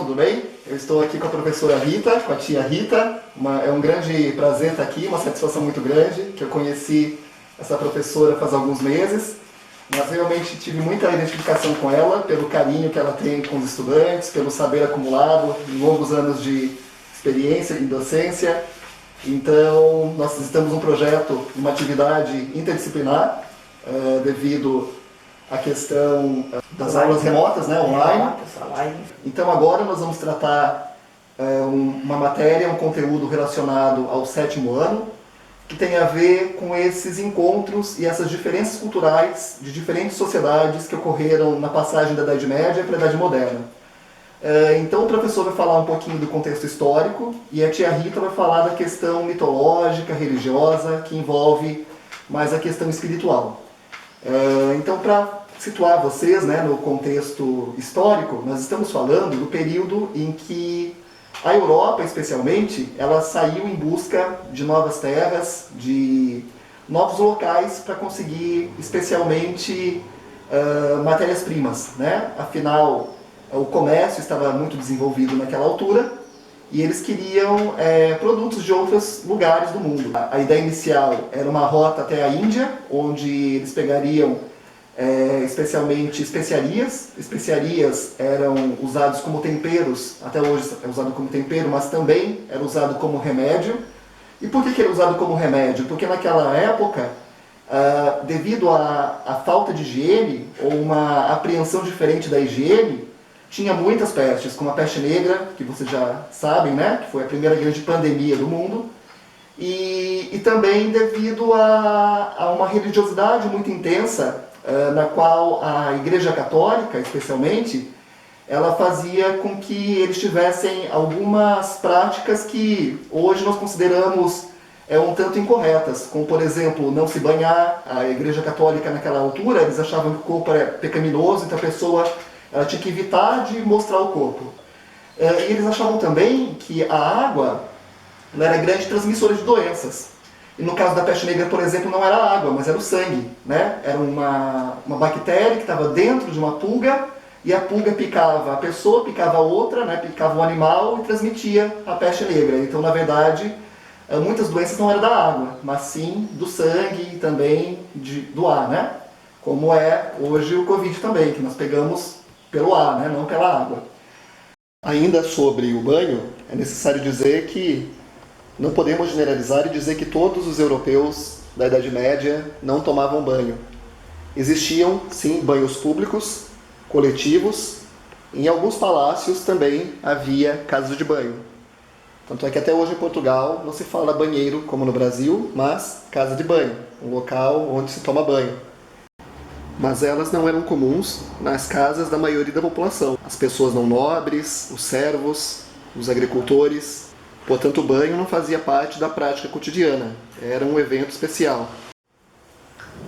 tudo bem? Eu estou aqui com a professora Rita, com a tia Rita. É um grande prazer estar aqui, uma satisfação muito grande, que eu conheci essa professora faz alguns meses, mas realmente tive muita identificação com ela, pelo carinho que ela tem com os estudantes, pelo saber acumulado em longos anos de experiência em docência. Então, nós estamos num projeto, uma atividade interdisciplinar, devido à questão das aulas remotas, né, online. Então agora nós vamos tratar uma matéria, um conteúdo relacionado ao 7º ano, que tem a ver com esses encontros e essas diferenças culturais de diferentes sociedades que ocorreram na passagem da Idade Média para a Idade Moderna. Então o professor vai falar um pouquinho do contexto histórico e a tia Rita vai falar da questão mitológica, religiosa, que envolve mais a questão espiritual. Então, para situar vocês, né, no contexto histórico, nós estamos falando do período em que a Europa, especialmente, ela saiu em busca de novas terras, de novos locais para conseguir, especialmente, matérias-primas, né? Afinal, o comércio estava muito desenvolvido naquela altura e eles queriam produtos de outros lugares do mundo. A ideia inicial era uma rota até a Índia, onde eles pegariam especialmente especiarias. Especiarias eram usados como temperos, até hoje é usado como tempero, mas também era usado como remédio. E por que era usado como remédio? Porque naquela época, devido à falta de higiene, ou uma apreensão diferente da higiene, tinha muitas pestes, como a peste negra, que vocês já sabem, né? Que foi a primeira grande pandemia do mundo. E também devido a uma religiosidade muito intensa, na qual a Igreja Católica, especialmente, ela fazia com que eles tivessem algumas práticas que hoje nós consideramos um tanto incorretas, como, por exemplo, não se banhar. A Igreja Católica, naquela altura, eles achavam que o corpo era pecaminoso, então a pessoa ela tinha que evitar de mostrar o corpo. E eles achavam também que a água era grande transmissora de doenças. E no caso da peste negra, por exemplo, não era a água, mas era o sangue, né? Era uma bactéria que estava dentro de uma pulga, e a pulga picava a pessoa, picava a outra, né? Picava o animal e transmitia a peste negra. Então, na verdade, muitas doenças não eram da água, mas sim do sangue e também do ar, né? Como é hoje o Covid também, que nós pegamos pelo ar, né? Não pela água. Ainda sobre o banho, é necessário dizer que não podemos generalizar e dizer que todos os europeus da Idade Média não tomavam banho. Existiam, sim, banhos públicos, coletivos. Em alguns palácios também havia casas de banho. Tanto é que até hoje em Portugal não se fala banheiro como no Brasil, mas casa de banho, um local onde se toma banho. Mas elas não eram comuns nas casas da maioria da população. As pessoas não nobres, os servos, os agricultores. Portanto, o banho não fazia parte da prática cotidiana, era um evento especial.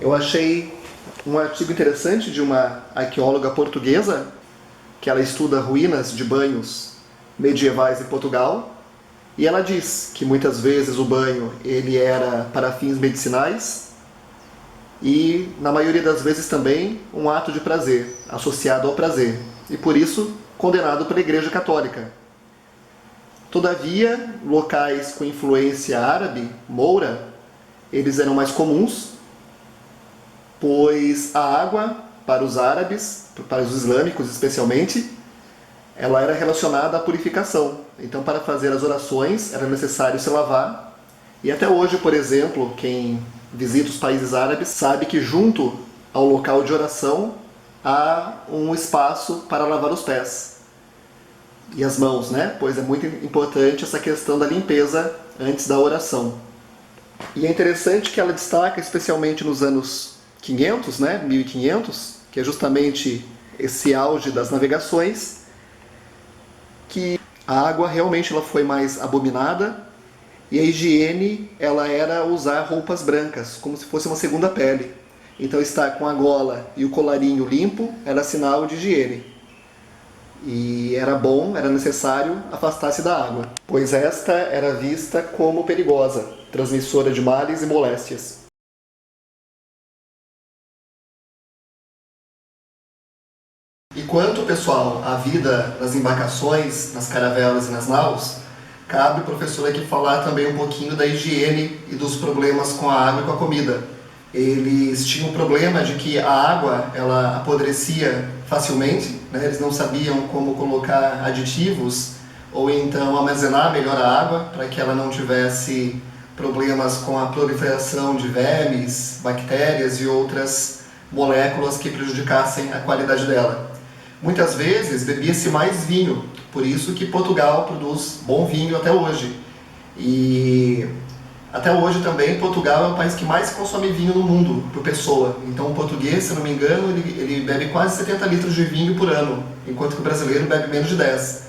Eu achei um artigo interessante de uma arqueóloga portuguesa, que ela estuda ruínas de banhos medievais em Portugal, e ela diz que muitas vezes o banho ele era para fins medicinais e, na maioria das vezes, também um ato de prazer, associado ao prazer, e por isso condenado pela Igreja Católica. Todavia, locais com influência árabe, moura, eles eram mais comuns, pois a água, para os árabes, para os islâmicos especialmente, ela era relacionada à purificação. Então, para fazer as orações, era necessário se lavar. E até hoje, por exemplo, quem visita os países árabes sabe que junto ao local de oração há um espaço para lavar os pés e as mãos, né? Pois é muito importante essa questão da limpeza antes da oração. E é interessante que ela destaca, especialmente nos anos 500, né? 1500, que é justamente esse auge das navegações, que a água realmente ela foi mais abominada e a higiene ela era usar roupas brancas, como se fosse uma segunda pele. Então estar com a gola e o colarinho limpo era sinal de higiene. E era bom, era necessário afastar-se da água, pois esta era vista como perigosa, transmissora de males e moléstias. E quanto, pessoal, a vida nas embarcações, nas caravelas e nas naus, cabe o professor aqui falar também um pouquinho da higiene e dos problemas com a água e com a comida. Eles tinham o problema de que a água ela apodrecia facilmente, né? Eles não sabiam como colocar aditivos ou então armazenar melhor a água para que ela não tivesse problemas com a proliferação de vermes, bactérias e outras moléculas que prejudicassem a qualidade dela. Muitas vezes bebia-se mais vinho, por isso que Portugal produz bom vinho até hoje. E até hoje também Portugal é o país que mais consome vinho no mundo por pessoa. Então o português, se não me engano, ele bebe quase 70 litros de vinho por ano, enquanto que o brasileiro bebe menos de 10.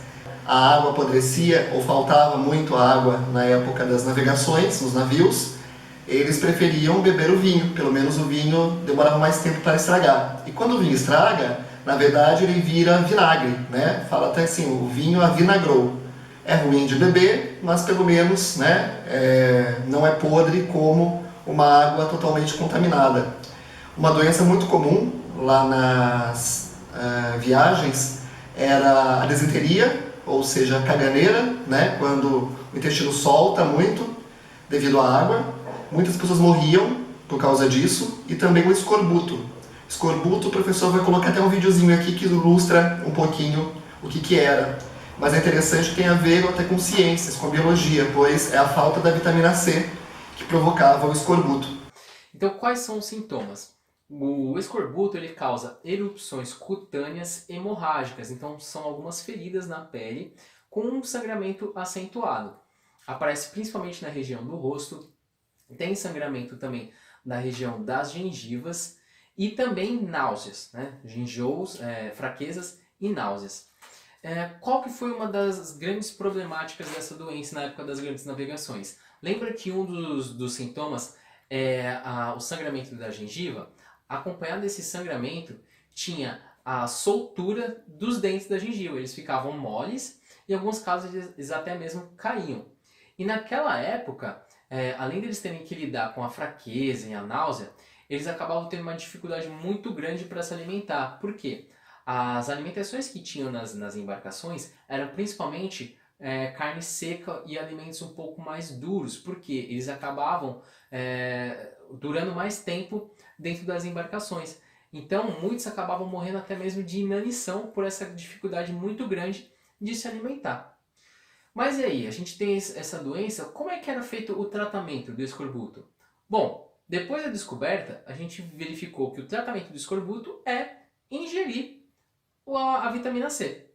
A água apodrecia ou faltava muito água na época das navegações, nos navios. Eles preferiam beber o vinho, pelo menos o vinho demorava mais tempo para estragar. E quando o vinho estraga, na verdade ele vira vinagre, né? Fala até assim, o vinho avinagrou. É ruim de beber, mas pelo menos, né, não é podre como uma água totalmente contaminada. Uma doença muito comum lá nas viagens era a disenteria, ou seja, a caganeira, né, quando o intestino solta muito devido à água. Muitas pessoas morriam por causa disso, e também o escorbuto. Escorbuto, o professor vai colocar até um videozinho aqui que ilustra um pouquinho o que era. Mas é interessante que tem a ver até com ciências, com biologia, pois é a falta da vitamina C que provocava o escorbuto. Então, quais são os sintomas? O escorbuto ele causa erupções cutâneas hemorrágicas, então são algumas feridas na pele com um sangramento acentuado. Aparece principalmente na região do rosto, tem sangramento também na região das gengivas e também náuseas, né? Enjoos, fraquezas e náuseas. Qual que foi uma das grandes problemáticas dessa doença na época das grandes navegações? Lembra que um dos sintomas é o sangramento da gengiva? Acompanhado desse sangramento, tinha a soltura dos dentes da gengiva. Eles ficavam moles e em alguns casos eles até mesmo caíam. E naquela época, além deles terem que lidar com a fraqueza e a náusea, eles acabavam tendo uma dificuldade muito grande para se alimentar. Por quê? As alimentações que tinham nas embarcações eram principalmente carne seca e alimentos um pouco mais duros, porque eles acabavam durando mais tempo dentro das embarcações. Então, muitos acabavam morrendo até mesmo de inanição por essa dificuldade muito grande de se alimentar. Mas e aí, a gente tem essa doença, como é que era feito o tratamento do escorbuto? Bom, depois da descoberta, a gente verificou que o tratamento do escorbuto é ingerir a vitamina C.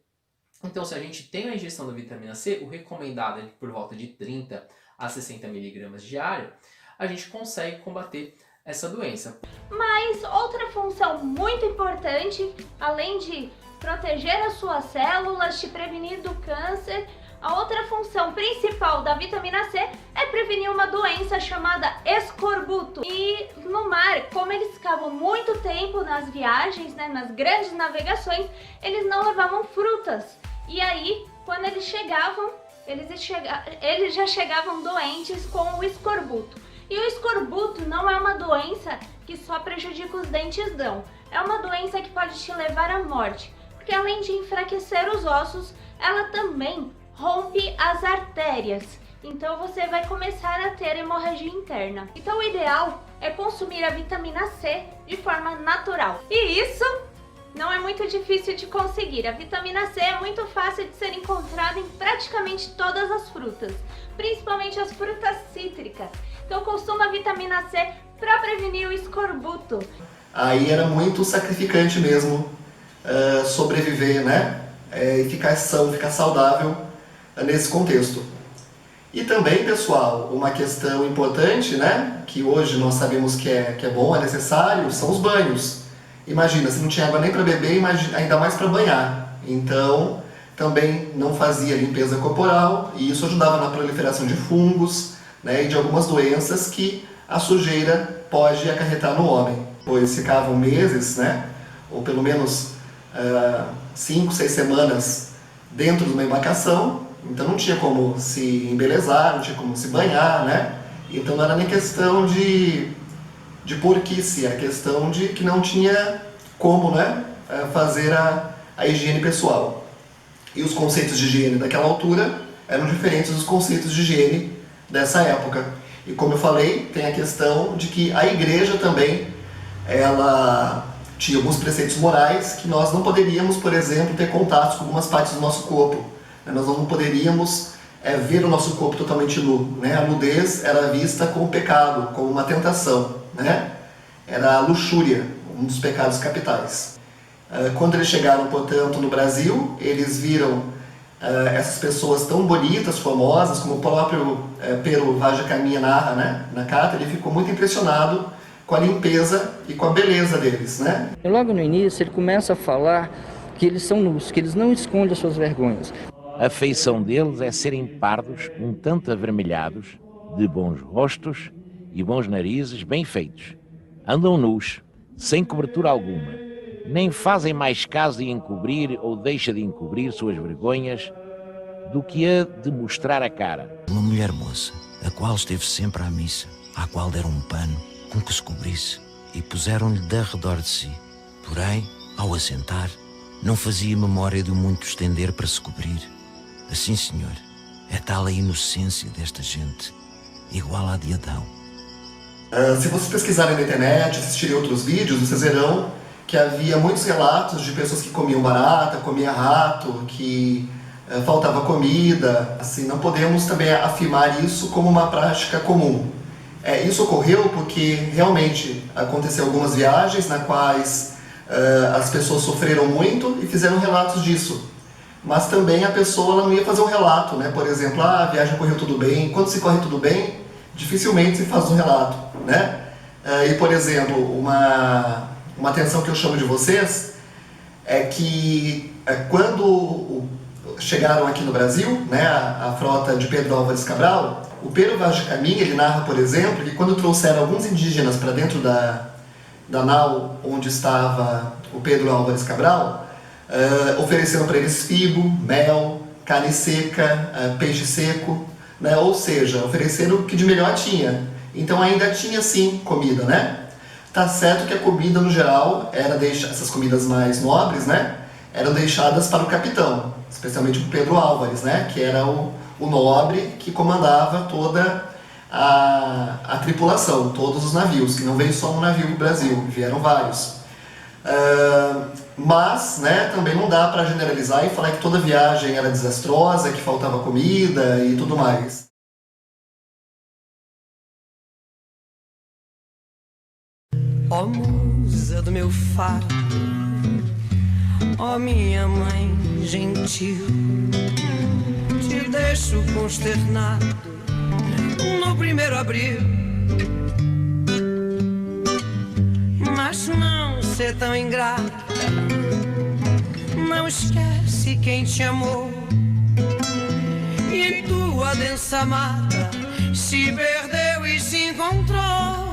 Então, se a gente tem a ingestão da vitamina C, o recomendado é por volta de 30 a 60 miligramas diário, a gente consegue combater essa doença. Mas outra função muito importante, além de proteger as suas células, te prevenir do câncer, a outra função principal da vitamina C é prevenir uma doença chamada escorbuto. E no mar, como eles ficavam muito tempo nas viagens, né, nas grandes navegações, eles não levavam frutas. E aí, quando eles chegavam, eles já chegavam doentes com o escorbuto. E o escorbuto não é uma doença que só prejudica os dentes, não. É uma doença que pode te levar à morte, porque além de enfraquecer os ossos, ela também rompe as artérias. Então você vai começar a ter hemorragia interna. Então o ideal é consumir a vitamina C de forma natural. E isso não é muito difícil de conseguir. A vitamina C é muito fácil de ser encontrada em praticamente todas as frutas, principalmente as frutas cítricas. Então consuma a vitamina C para prevenir o escorbuto. Aí era muito sacrificante mesmo sobreviver, né? E ficar são, ficar saudável nesse contexto. E também, pessoal, uma questão importante, né? Que hoje nós sabemos que é bom, é necessário, são os banhos. Imagina, se não tinha água nem para beber, ainda mais para banhar. Então, também não fazia limpeza corporal e isso ajudava na proliferação de fungos, né, e de algumas doenças que a sujeira pode acarretar no homem. Pois ficavam meses, né, ou pelo menos 5, 6 semanas dentro de uma embarcação, então não tinha como se embelezar, não tinha como se banhar, né? Então não era nem questão de porquice, era questão de que não tinha como, né, fazer a a higiene pessoal. E os conceitos de higiene daquela altura eram diferentes dos conceitos de higiene dessa época. E como eu falei, tem a questão de que a igreja também, ela tinha alguns preceitos morais que nós não poderíamos, por exemplo, ter contatos com algumas partes do nosso corpo. Nós não poderíamos ver o nosso corpo totalmente nu. A nudez era vista como pecado, como uma tentação. Era a luxúria, um dos pecados capitais. Quando eles chegaram, portanto, no Brasil, eles viram essas pessoas tão bonitas, famosas, como o próprio Pero Vaz de Caminha narra, na carta. Ele ficou muito impressionado com a limpeza e com a beleza deles. Logo no início ele começa a falar que eles são nus, que eles não escondem as suas vergonhas. A feição deles é serem pardos, um tanto avermelhados, de bons rostos e bons narizes bem feitos. Andam nus, sem cobertura alguma, nem fazem mais caso de encobrir ou deixa de encobrir suas vergonhas do que a de mostrar a cara. Uma mulher moça, a qual esteve sempre à missa, à qual deram um pano com que se cobrisse e puseram-lhe de arredor de si. Porém, ao assentar, não fazia memória de o muito estender para se cobrir. Assim, Senhor, é tal a inocência desta gente, igual à de Adão. Se vocês pesquisarem na internet, assistirem outros vídeos, vocês verão que havia muitos relatos de pessoas que comiam barata, comiam rato, que faltava comida. Assim, não podemos também afirmar isso como uma prática comum. Isso ocorreu porque realmente aconteceu algumas viagens nas quais as pessoas sofreram muito e fizeram relatos disso. Mas também a pessoa ela não ia fazer um relato, Por exemplo, a viagem correu tudo bem. Quando se corre tudo bem, dificilmente se faz um relato, E, por exemplo, uma atenção que eu chamo de vocês é que quando chegaram aqui no Brasil, a frota de Pedro Álvares Cabral, o Pero Vaz de Caminha, ele narra, por exemplo, que quando trouxeram alguns indígenas para dentro da nau onde estava o Pedro Álvares Cabral, ofereceram para eles figo, mel, carne seca, peixe seco, ou seja, ofereceram o que de melhor tinha. Então ainda tinha sim comida, Tá certo que a comida no geral essas comidas mais nobres, eram deixadas para o capitão, especialmente para o Pedro Álvares, que era o nobre que comandava toda a tripulação, todos os navios, que não veio só um navio do Brasil, vieram vários. Mas também não dá para generalizar e falar que toda viagem era desastrosa, que faltava comida e tudo mais. Ó musa do meu fado, ó minha mãe gentil, te deixo consternado no primeiro abril. Mas não ser tão ingrata, não esquece quem te amou e em tua densa mata se perdeu e se encontrou.